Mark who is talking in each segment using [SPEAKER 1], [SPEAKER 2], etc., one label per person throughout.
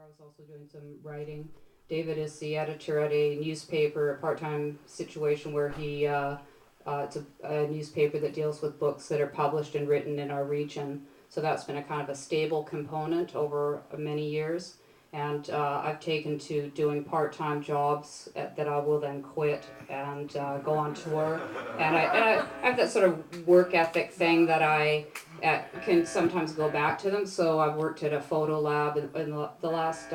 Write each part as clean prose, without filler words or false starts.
[SPEAKER 1] I was also doing some writing. David is the editor at a newspaper, a part-time situation where it's a newspaper that deals with books that are published and written in our region. So that's been a kind of a stable component over many years. And I've taken to doing part-time jobs that I will then quit and go on tour. And I have that sort of work ethic thing that I can sometimes go back to them. So I've worked at a photo lab in the last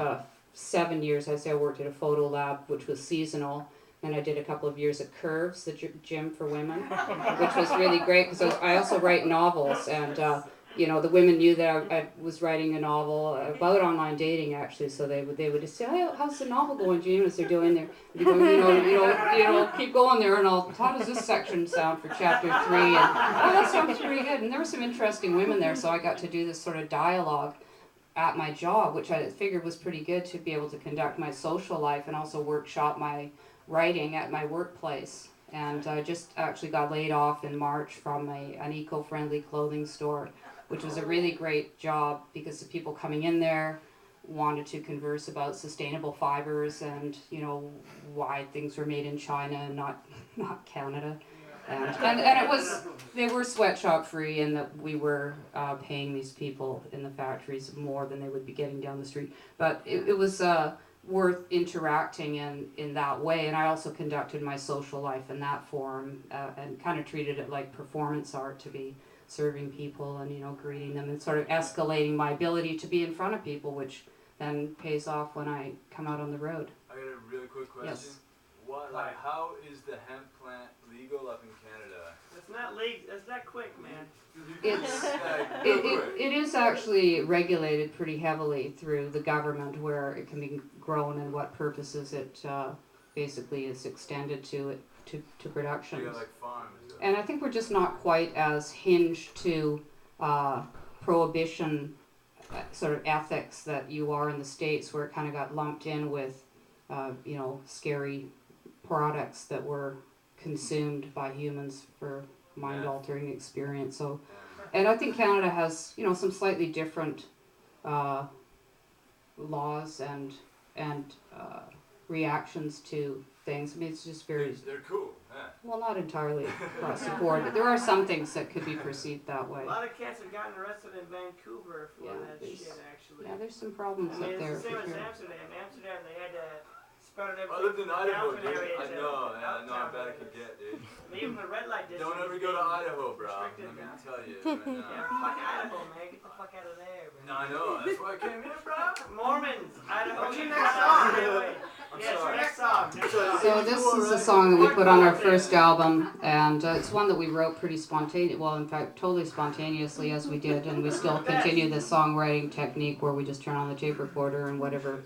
[SPEAKER 1] 7 years. I say I worked at a photo lab, which was seasonal. And I did a couple of years at Curves, the gym for women, which was really great because I also write novels, and the women knew that I was writing a novel about online dating actually. So they would just say, "Hey, how's the novel going, Jean?" As they're doing there, be going, keep going there, and how does this section sound for chapter 3? And that sounds pretty good. And there were some interesting women there, so I got to do this sort of dialogue at my job, which I figured was pretty good to be able to conduct my social life and also workshop my writing at my workplace. And I just actually got laid off in March from an eco-friendly clothing store, which was a really great job because the people coming in there wanted to converse about sustainable fibers and why things were made in China and not Canada. And it was, they were sweatshop free, and that we were paying these people in the factories more than they would be getting down the street. But it was worth interacting in that way. And I also conducted my social life in that forum and kind of treated it like performance art, to be serving people and greeting them and sort of escalating my ability to be in front of people, which then pays off when I come out on the road.
[SPEAKER 2] I got a really quick question.
[SPEAKER 1] Yes.
[SPEAKER 2] How is the hemp plant legal up in Canada?
[SPEAKER 3] It's not legal. It's not quick, man.
[SPEAKER 1] It is actually regulated pretty heavily through the government, where it can be grown and what purposes it basically is extended to production.
[SPEAKER 2] You got like farms.
[SPEAKER 1] And I think we're just not quite as hinged to prohibition sort of ethics that you are in the States, where it kind of got lumped in with scary products that were consumed by humans for mind-altering experience. So, and I think Canada has some slightly different laws and reactions to things. I mean, it's just very.
[SPEAKER 2] They're cool. Yeah.
[SPEAKER 1] Well, not entirely across the board, but there are some things that could be perceived that way.
[SPEAKER 3] A lot of cats have gotten arrested in Vancouver for that shit, actually.
[SPEAKER 1] Yeah, there's some problems up there.
[SPEAKER 3] It's the same
[SPEAKER 1] for
[SPEAKER 3] as
[SPEAKER 1] sure.
[SPEAKER 3] Amsterdam, they had to spread it
[SPEAKER 2] I lived in Idaho,
[SPEAKER 3] downtown
[SPEAKER 2] dude.
[SPEAKER 3] areas
[SPEAKER 2] I
[SPEAKER 3] and
[SPEAKER 2] know how
[SPEAKER 3] uptown
[SPEAKER 2] bad it
[SPEAKER 3] areas.
[SPEAKER 2] can get, dude.
[SPEAKER 3] Even the red light district.
[SPEAKER 2] Don't ever go to Idaho, bro. Let
[SPEAKER 3] restricted
[SPEAKER 2] me
[SPEAKER 3] now.
[SPEAKER 2] tell you. Right now.
[SPEAKER 3] Yeah, fuck Idaho, man. Get the fuck out of there, man.
[SPEAKER 2] No, I know. That's why I came here, bro.
[SPEAKER 3] Mormons, Idaho.
[SPEAKER 4] What's your next song?
[SPEAKER 3] Yeah, next song.
[SPEAKER 1] So this is a song that we put on our first album, and it's one that we wrote pretty spontaneously. Well, in fact, totally spontaneously as we did, and we still continue this songwriting technique where we just turn on the tape recorder and whatever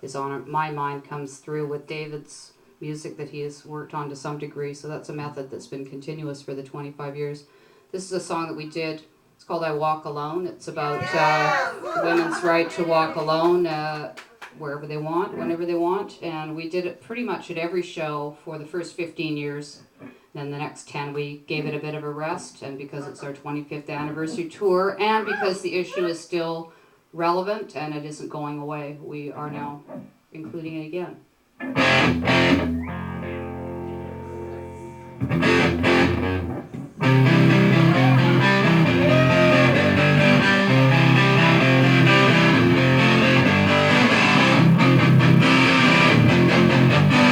[SPEAKER 1] is on my mind comes through with David's music that he has worked on to some degree. So that's a method that's been continuous for the 25 years. This is a song that we did. It's called I Walk Alone. It's about women's right to walk alone wherever they want, whenever they want. And we did it pretty much at every show for the first 15 years. Then the next 10 we gave it a bit of a rest, and because it's our 25th anniversary tour and because the issue is still relevant and it isn't going away, we are now including it again.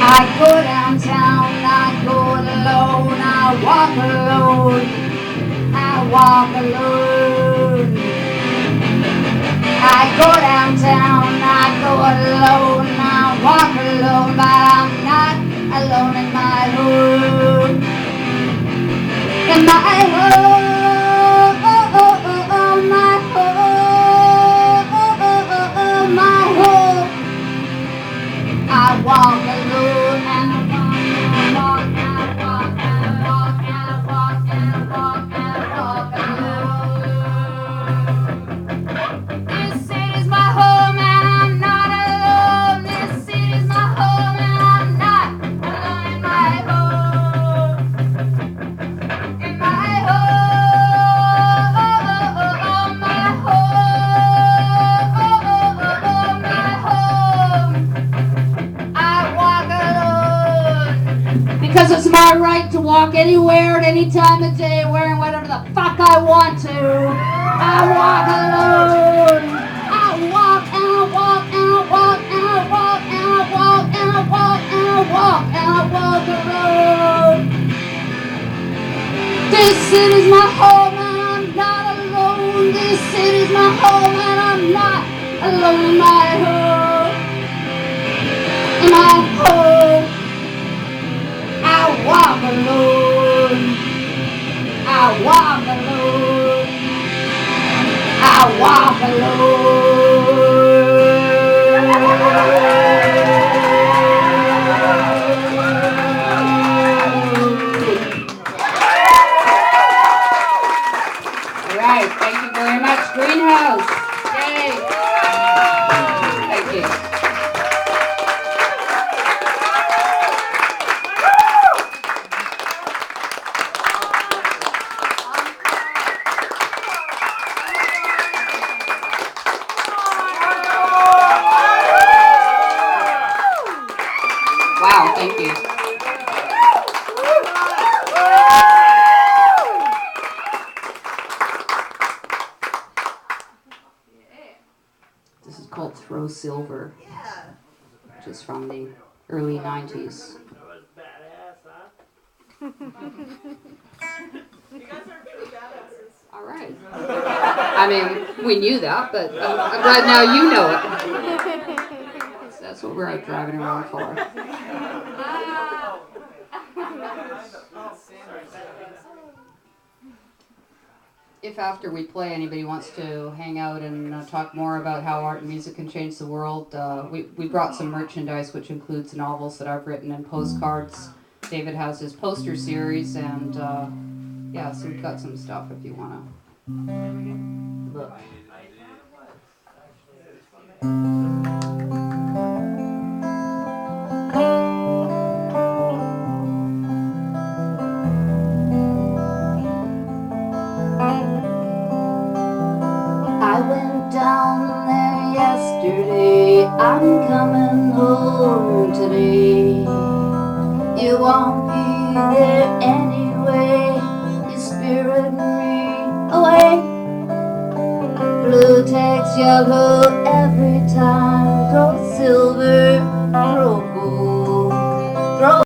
[SPEAKER 1] I go downtown, I go alone, I walk alone, I walk alone. I go downtown, I go alone, I walk alone, but I'm not alone in my home. In my home, my home, my home. I walk alone and I walk and I walk and I walk and I walk and I walk and I walk alone. This city's my home. because it's my right to walk anywhere at any time of day wearing whatever the fuck I want to. I walk alone. I walk and I walk and I walk and I walk and I walk and I walk and I walk and I walk alone. This city's my home and I'm not alone. This city's my home and I'm not alone in my home. In my home. I walk alone. I walk alone. I walk alone. All right, thank you very much, Greenhouse. Yay. Thank you. Wow, thank you. This is called Throw Silver, which is from the early 90s.
[SPEAKER 3] That was badass, huh? You guys are really badasses.
[SPEAKER 1] All right. I mean, we knew that, but I'm glad now you know it. So that's what we're out driving around for. If after we play anybody wants to hang out and talk more about how art and music can change the world, we brought some merchandise which includes novels that I've written and postcards. David has his poster series and yeah, so we've got some stuff if you want to look. I went down there yesterday, I'm coming home today. You won't be there anyway, you spirit me away. Blue takes yellow